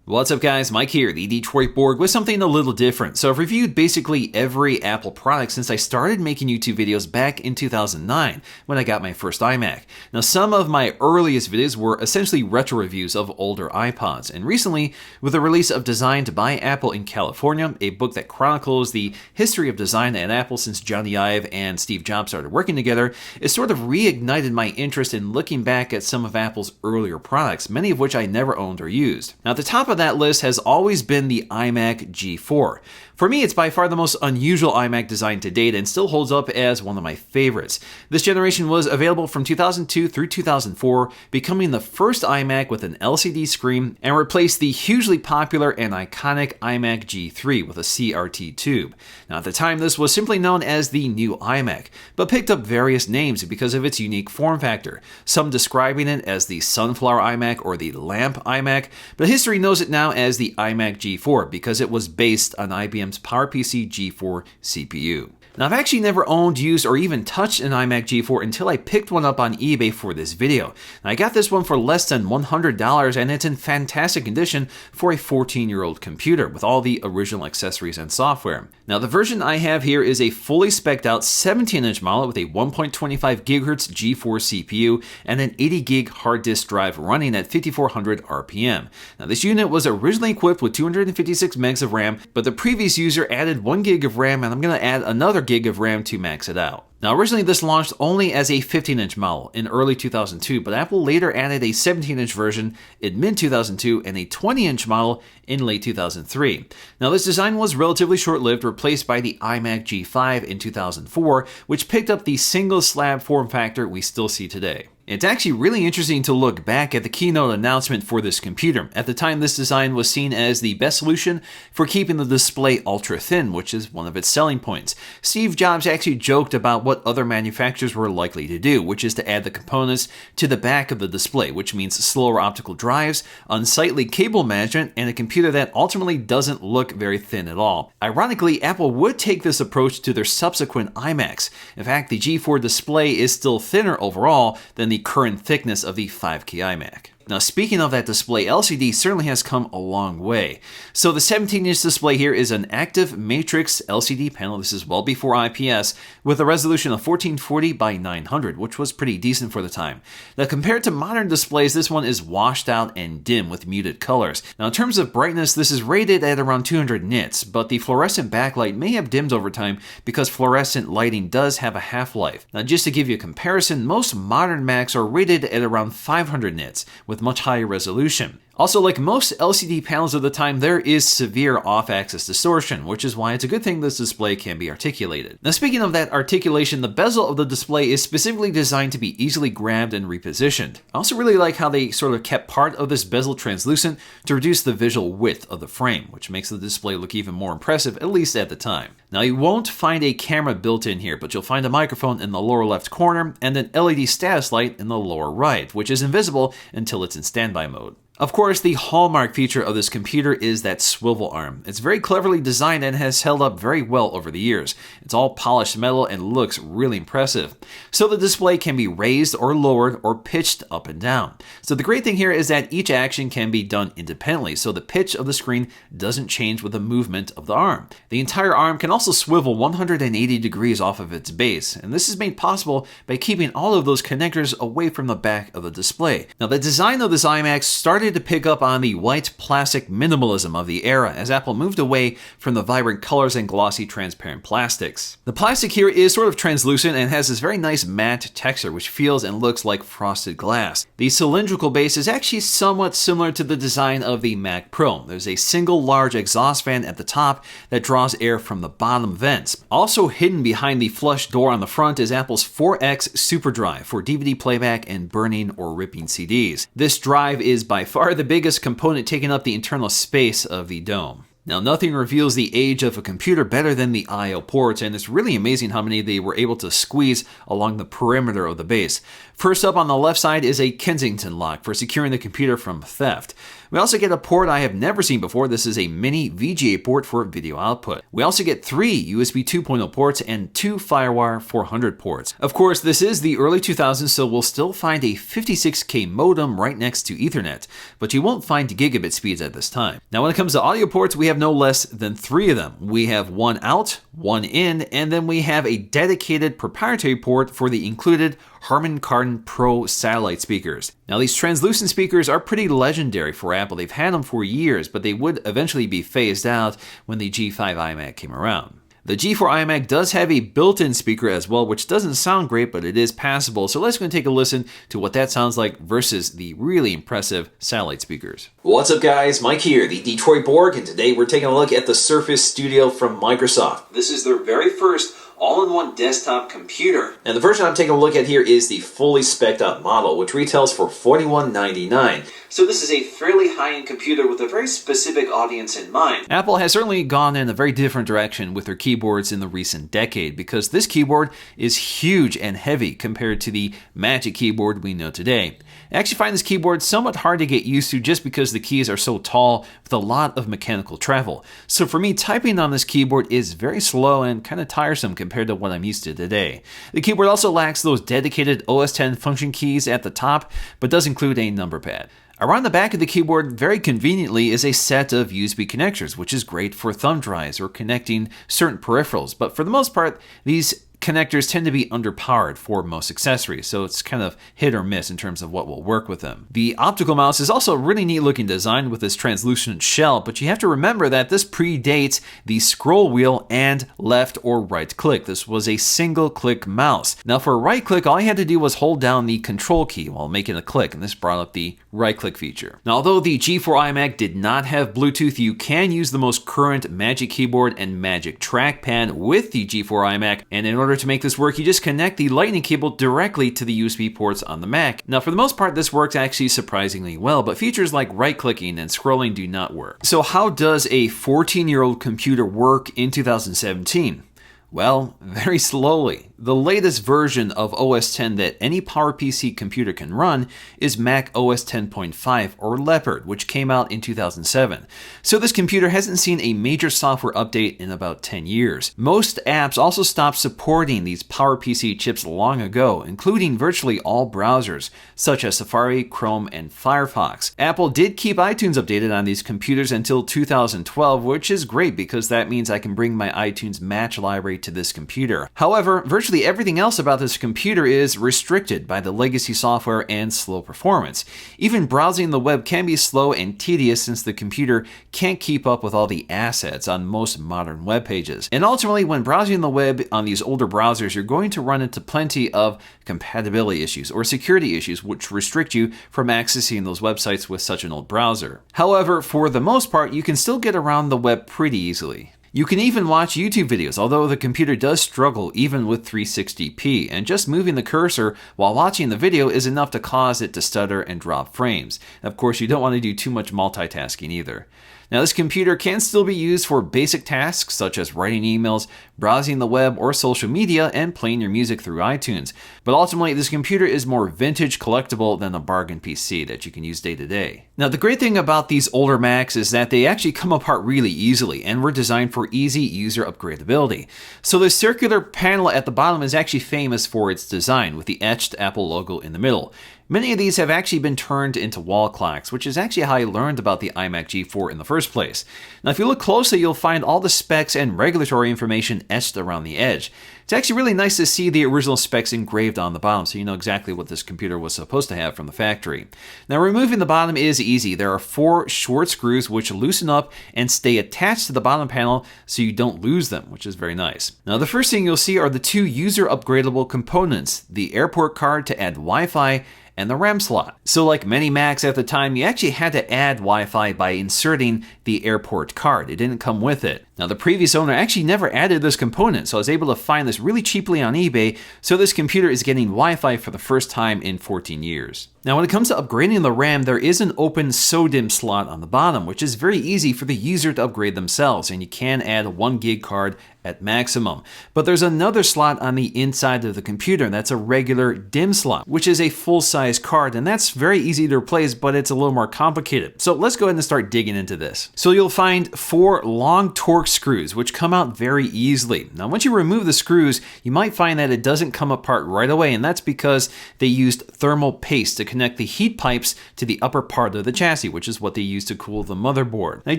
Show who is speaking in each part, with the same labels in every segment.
Speaker 1: What's up guys, Mike here, the Detroit Borg, with something a little different. So I've reviewed basically every Apple product since I started making YouTube videos back in 2009 when I got my first iMac. Now some of my earliest videos were essentially retro reviews of older iPods, and recently with the release of Designed by Apple in California, a book that chronicles the history of design at Apple since Johnny Ive and Steve Jobs started working together, it sort of reignited my interest in looking back at some of Apple's earlier products, many of which I never owned or used. Now at the top of that list has always been the iMac G4. For me, it's by far the most unusual iMac design to date and still holds up as one of my favorites. This generation was available from 2002 through 2004, becoming the first iMac with an LCD screen and replaced the hugely popular and iconic iMac G3 with a CRT tube. Now at the time, this was simply known as the new iMac, but picked up various names because of its unique form factor, some describing it as the Sunflower iMac or the Lamp iMac, but history knows it now as the iMac G4 because it was based on IBM's PowerPC G4 CPU. Now, I've actually never owned, used, or even touched an iMac G4 until I picked one up on eBay for this video. Now, I got this one for less than $100 and it's in fantastic condition for a 14-year-old computer with all the original accessories and software. Now, the version I have here is a fully spec'd out 17-inch model with a 1.25 GHz G4 CPU and an 80 gig hard disk drive running at 5400 RPM. Now, this unit was originally equipped with 256 megs of RAM, but the previous user added 1 gig of RAM, and I'm going to add another gig of RAM to max it out. Now originally this launched only as a 15-inch model in early 2002, but Apple later added a 17-inch version in mid-2002 and a 20-inch model in late 2003. Now this design was relatively short-lived, replaced by the iMac G5 in 2004, which picked up the single slab form factor we still see today. It's actually really interesting to look back at the keynote announcement for this computer. At the time, this design was seen as the best solution for keeping the display ultra thin, which is one of its selling points. Steve Jobs actually joked about what other manufacturers were likely to do, which is to add the components to the back of the display, which means slower optical drives, unsightly cable management, and a computer that ultimately doesn't look very thin at all. Ironically, Apple would take this approach to their subsequent iMacs. In fact, the G4 display is still thinner overall than the current thickness of the 5K iMac. Now speaking of that display, LCD certainly has come a long way. So the 17-inch display here is an active matrix LCD panel. This is well before IPS, with a resolution of 1440 by 900, which was pretty decent for the time. Now compared to modern displays, this one is washed out and dim with muted colors. Now in terms of brightness, this is rated at around 200 nits, but the fluorescent backlight may have dimmed over time because fluorescent lighting does have a half-life. Now just to give you a comparison, most modern Macs are rated at around 500 nits, with much higher resolution. Also, like most LCD panels of the time, there is severe off-axis distortion, which is why it's a good thing this display can be articulated. Now speaking of that articulation, the bezel of the display is specifically designed to be easily grabbed and repositioned. I also really like how they sort of kept part of this bezel translucent to reduce the visual width of the frame, which makes the display look even more impressive, at least at the time. Now you won't find a camera built in here, but you'll find a microphone in the lower left corner and an LED status light in the lower right, which is invisible until it's in standby mode. Of course, the hallmark feature of this computer is that swivel arm. It's very cleverly designed and has held up very well over the years. It's all polished metal and looks really impressive. So the display can be raised or lowered or pitched up and down. So the great thing here is that each action can be done independently, so the pitch of the screen doesn't change with the movement of the arm. The entire arm can also swivel 180 degrees off of its base, and this is made possible by keeping all of those connectors away from the back of the display. Now the design of this iMac started to pick up on the white plastic minimalism of the era as Apple moved away from the vibrant colors and glossy transparent plastics. The plastic here is sort of translucent and has this very nice matte texture which feels and looks like frosted glass. The cylindrical base is actually somewhat similar to the design of the Mac Pro. There's a single large exhaust fan at the top that draws air from the bottom vents. Also hidden behind the flush door on the front is Apple's 4X SuperDrive for DVD playback and burning or ripping CDs. This drive is by far the biggest component taking up the internal space of the dome. Now, nothing reveals the age of a computer better than the I/O ports, and it's really amazing how many they were able to squeeze along the perimeter of the base. First up on the left side is a Kensington lock for securing the computer from theft. We also get a port I have never seen before. This is a mini VGA port for video output. We also get 3 USB 2.0 ports and 2 FireWire 400 ports. Of course, this is the early 2000s, so we'll still find a 56K modem right next to Ethernet, but you won't find gigabit speeds at this time. Now, when it comes to audio ports, we have no less than 3 of them. We have one out, one in, and then we have a dedicated proprietary port for the included Harman Kardon Pro satellite speakers. Now, these translucent speakers are pretty legendary for Apple. They've had them for years, but they would eventually be phased out when the G5 iMac came around. The G4 iMac does have a built-in speaker as well, which doesn't sound great, but it is passable. So let's go and take a listen to what that sounds like versus the really impressive satellite speakers. What's up, guys? Mike here, the Detroit Borg, and today we're taking a look at the Surface Studio from Microsoft. This is their very first all-in-one desktop computer. And the version I'm taking a look at here is the fully spec'd out model, which retails for $41.99. So this is a fairly high-end computer with a very specific audience in mind. Apple has certainly gone in a very different direction with their keyboards in the recent decade, because this keyboard is huge and heavy compared to the Magic Keyboard we know today. I actually find this keyboard somewhat hard to get used to just because the keys are so tall with a lot of mechanical travel. So for me, typing on this keyboard is very slow and kind of tiresome compared to what I'm used to today. The keyboard also lacks those dedicated OS X function keys at the top, but does include a number pad. Around the back of the keyboard, very conveniently, is a set of USB connectors, which is great for thumb drives or connecting certain peripherals. But for the most part, these connectors tend to be underpowered for most accessories, so it's kind of hit or miss in terms of what will work with them. The Optical Mouse is also a really neat looking design with this translucent shell, but you have to remember that this predates the scroll wheel and left or right click. This was a single click mouse. Now for a right click, all you had to do was hold down the control key while making a click, and this brought up the right click feature. Now, although the G4 iMac did not have Bluetooth, you can use the most current Magic Keyboard and Magic Trackpad with the G4 iMac, and in order to make this work, you just connect the lightning cable directly to the USB ports on the Mac. Now, for the most part, this works actually surprisingly well, but features like right-clicking and scrolling do not work. So how does a 14-year-old computer work in 2017? Well, very slowly. The latest version of OS X that any PowerPC computer can run is Mac OS 10.5 or Leopard, which came out in 2007. So this computer hasn't seen a major software update in about 10 years. Most apps also stopped supporting these PowerPC chips long ago, including virtually all browsers, such as Safari, Chrome, and Firefox. Apple did keep iTunes updated on these computers until 2012, which is great because that means I can bring my iTunes Match library to this computer. However, virtually everything else about this computer is restricted by the legacy software and slow performance. Even browsing the web can be slow and tedious since the computer can't keep up with all the assets on most modern web pages. And ultimately, when browsing the web on these older browsers, you're going to run into plenty of compatibility issues or security issues which restrict you from accessing those websites with such an old browser. However, for the most part, you can still get around the web pretty easily. You can even watch YouTube videos, although the computer does struggle even with 360p, and just moving the cursor while watching the video is enough to cause it to stutter and drop frames. Of course, you don't want to do too much multitasking either. Now, this computer can still be used for basic tasks such as writing emails, browsing the web or social media, and playing your music through iTunes. But ultimately, this computer is more vintage collectible than a bargain PC that you can use day to day. Now, the great thing about these older Macs is that they actually come apart really easily and were designed for easy user upgradability. So the circular panel at the bottom is actually famous for its design, with the etched Apple logo in the middle. Many of these have actually been turned into wall clocks, which is actually how I learned about the iMac G4 in the first place. Now, if you look closely, you'll find all the specs and regulatory information etched around the edge. It's actually really nice to see the original specs engraved on the bottom, so you know exactly what this computer was supposed to have from the factory. Now, removing the bottom is easy. There are 4 short screws which loosen up and stay attached to the bottom panel so you don't lose them, which is very nice. Now, the first thing you'll see are the 2 user upgradable components, the airport card to add Wi-Fi and the RAM slot. So like many Macs at the time, you actually had to add Wi-Fi by inserting the airport card. It didn't come with it. Now, the previous owner actually never added this component, so I was able to find this really cheaply on eBay, so this computer is getting Wi-Fi for the first time in 14 years. Now, when it comes to upgrading the RAM, there is an open SODIMM slot on the bottom, which is very easy for the user to upgrade themselves, and you can add a 1 gig card at maximum. But there's another slot on the inside of the computer, and that's a regular DIMM slot, which is a full-size card, and that's very easy to replace, but it's a little more complicated. So let's go ahead and start digging into this. So you'll find 4 long Torx screws, which come out very easily. Now, once you remove the screws, you might find that it doesn't come apart right away, and that's because they used thermal paste to connect the heat pipes to the upper part of the chassis, which is what they use to cool the motherboard. Now, you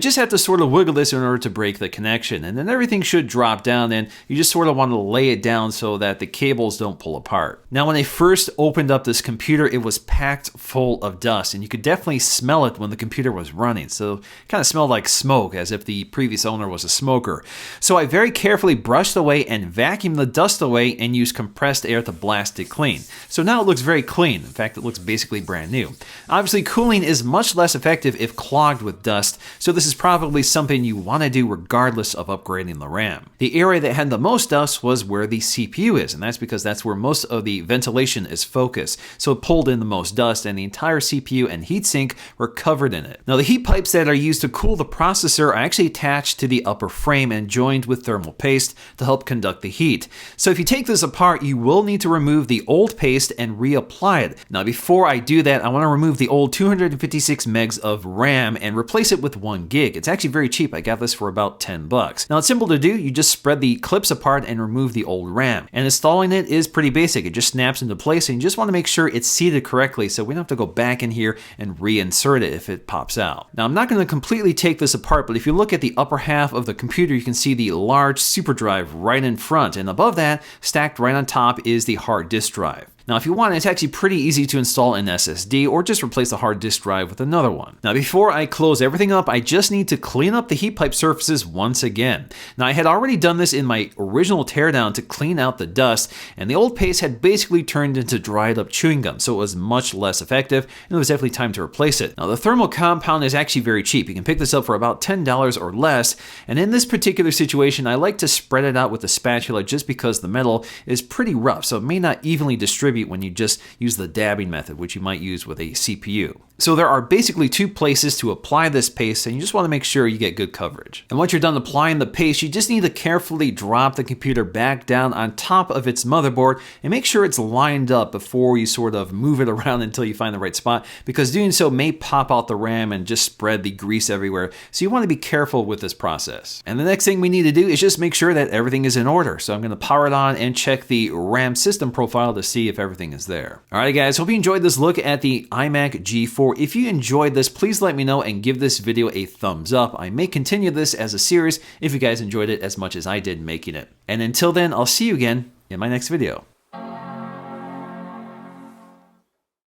Speaker 1: just have to sort of wiggle this in order to break the connection, and then everything should drop down, and you just sort of want to lay it down so that the cables don't pull apart. Now, when I first opened up this computer, it was packed full of dust, and you could definitely smell it when the computer was running. So it kind of smelled like smoke, as if the previous owner was a smoker. So I very carefully brushed away and vacuumed the dust away and used compressed air to blast it clean. So now it looks very clean. In fact, it looks basically brand new. Obviously, cooling is much less effective if clogged with dust, so this is probably something you want to do regardless of upgrading the RAM. The area that had the most dust was where the CPU is, and that's because that's where most of the ventilation is focused. So it pulled in the most dust, and the entire CPU and heatsink were covered in it. Now, the heat pipes that are used to cool the processor are actually attached to the upper frame and joined with thermal paste to help conduct the heat. So if you take this apart, you will need to remove the old paste and reapply it. Now, before I do that, I want to remove the old 256 megs of RAM and replace it with 1 gig. It's actually very cheap. I got this for about 10 bucks. Now, it's simple to do. You just spread the clips apart and remove the old RAM. And installing it is pretty basic. It just snaps into place, and you just want to make sure it's seated correctly so we don't have to go back in here and reinsert it if it pops out. Now, I'm not going to completely take this apart, but if you look at the upper half of the computer, you can see the large super drive right in front, and above that, stacked right on top, is the hard disk drive. Now, if you want, it's actually pretty easy to install an SSD or just replace the hard disk drive with another one. Now, before I close everything up, I just need to clean up the heat pipe surfaces once again. Now, I had already done this in my original teardown to clean out the dust, and the old paste had basically turned into dried up chewing gum, so it was much less effective, and it was definitely time to replace it. Now, the thermal compound is actually very cheap. You can pick this up for about $10 or less, and in this particular situation, I like to spread it out with a spatula just because the metal is pretty rough, so it may not evenly distribute when you just use the dabbing method, which you might use with a CPU. So there are basically 2 places to apply this paste, and you just want to make sure you get good coverage. And once you're done applying the paste, you just need to carefully drop the computer back down on top of its motherboard and make sure it's lined up before you sort of move it around until you find the right spot, because doing so may pop out the RAM and just spread the grease everywhere. So you want to be careful with this process. And the next thing we need to do is just make sure that everything is in order. So I'm going to power it on and check the RAM system profile to see if everything is there. All right, guys, hope you enjoyed this look at the iMac G4. If you enjoyed this, please let me know and give this video a thumbs up. I may continue this as a series if you guys enjoyed it as much as I did making it. And until then, I'll see you again in my next video.